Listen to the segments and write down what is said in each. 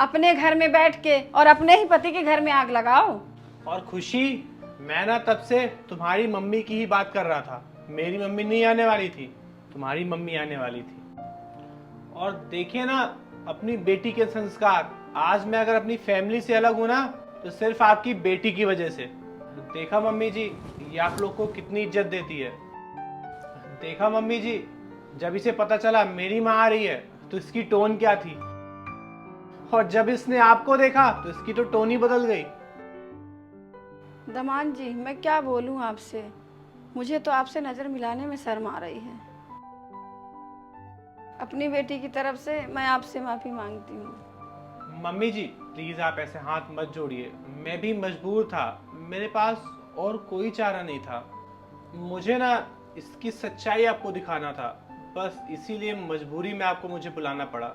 अपने घर में बैठ के और अपने ही पति के घर में आग लगाओ। और खुशी, मैं ना तब से तुम्हारी मम्मी की ही बात कर रहा था। मेरी मम्मी नहीं आने वाली थी, तुम्हारी मम्मी आने वाली थी। और देखिए ना, अपनी बेटी के संस्कार, आज मैं अगर अपनी फैमिली से अलग हूं ना, तो सिर्फ आपकी बेटी की वजह से। देखा मम्मी जी, ये आप लोग को कितनी इज्जत देती है। देखा मम्मी जी, जब इसे पता चला मेरी माँ आ रही है तो इसकी टोन क्या थी, और जब इसने आपको देखा तो इसकी तो टोन ही बदल गई। दामाद जी, मैं क्या बोलूं आपसे, मुझे तो आपसे नजर मिलाने में शर्म आ रही है। अपनी बेटी की तरफ से मैं आपसे माफी मांगती हूँ। मम्मी जी प्लीज आप ऐसे हाथ मत जोड़िए, मैं भी मजबूर था, मेरे पास और कोई चारा नहीं था। मुझे ना इसकी सच्चाई आपको दिखाना था, बस इसीलिए मजबूरी में आपको मुझे बुलाना पड़ा।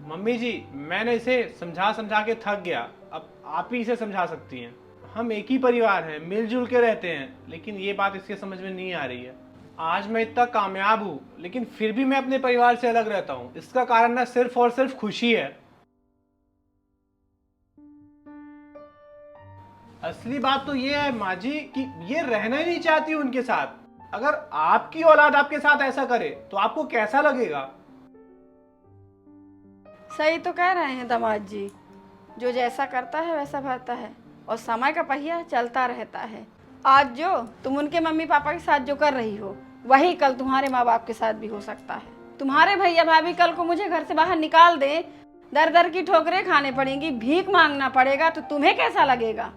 मम्मी जी, मैंने इसे समझा समझा के थक गया, अब आप ही इसे समझा सकती हैं। हम एक ही परिवार हैं, मिलजुल के रहते हैं, लेकिन ये बात इसके समझ में नहीं आ रही है। आज मैं इतना कामयाब हूँ, लेकिन फिर भी मैं अपने परिवार से अलग रहता हूँ। इसका कारण ना सिर्फ और सिर्फ खुशी है। असली बात तो ये है माँ जी कि ये रहना ही नहीं चाहती उनके साथ। अगर आपकी औलाद आपके साथ ऐसा करे तो आपको कैसा लगेगा? सही तो कह रहे हैं दामाद जी, जो जैसा करता है वैसा भरता है, और समय का पहिया चलता रहता है। आज जो तुम उनके मम्मी पापा के साथ जो कर रही हो, वही कल तुम्हारे माँ बाप के साथ भी हो सकता है। तुम्हारे भैया भाभी कल को मुझे घर से बाहर निकाल दे, दर दर की ठोकरें खाने पड़ेंगी, भीख मांगना पड़ेगा, तो तुम्हें कैसा लगेगा?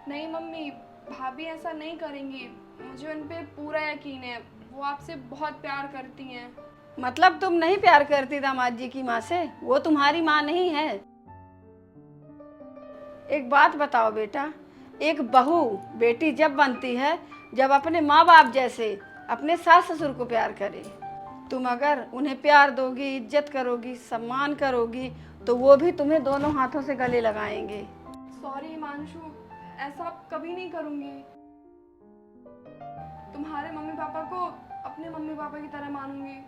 नहीं मम्मी, भाभी ऐसा नहीं करेंगी, मुझे उन पे पूरा यकीन है। वो आपसे बहुत प्यार करती हैं। मतलब तुम नहीं प्यार करती दामाद जी की माँ से? वो तुम्हारी माँ नहीं है। एक बात बताओ बेटा, एक बहू बेटी जब बनती है जब अपने माँ बाप जैसे अपने सास ससुर को प्यार करे। तुम अगर उन्हें प्यार दोगी, इज्जत करोगी, सम्मान करोगी, तो वो भी तुम्हें दोनों हाथों से गले लगाएंगे। सॉरी हिमांशु, ऐसा कभी नहीं करूँगी। तुम्हारे मम्मी पापा को अपने मम्मी पापा की तरह मानूंगी।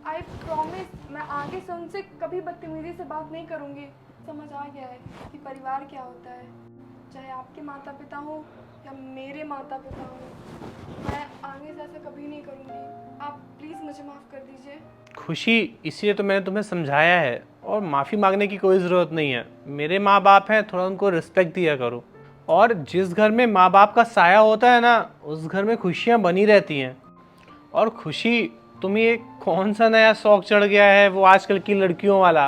आई प्रॉमिस, मैं आगे से उनसे कभी बदतमीजी से बात नहीं करूँगी। समझ आ गया है कि परिवार क्या होता है, चाहे आपके माता पिता हो या मेरे माता पिता हो। मैं आगे से ऐसा कभी नहीं करूँगी। आप प्लीज़ मुझे माफ़ कर दीजिए। खुशी, इसलिए तो मैंने तुम्हें समझाया है, और माफ़ी मांगने की कोई ज़रूरत नहीं है। मेरे माँ बाप हैं, थोड़ा उनको रिस्पेक्ट दिया करो। और जिस घर में माँ बाप का साया होता है ना, उस घर में खुशियाँ बनी रहती हैं। और खुशी, तुम्हें कौन सा नया शौक चढ़ गया है वो आजकल की लड़कियों वाला?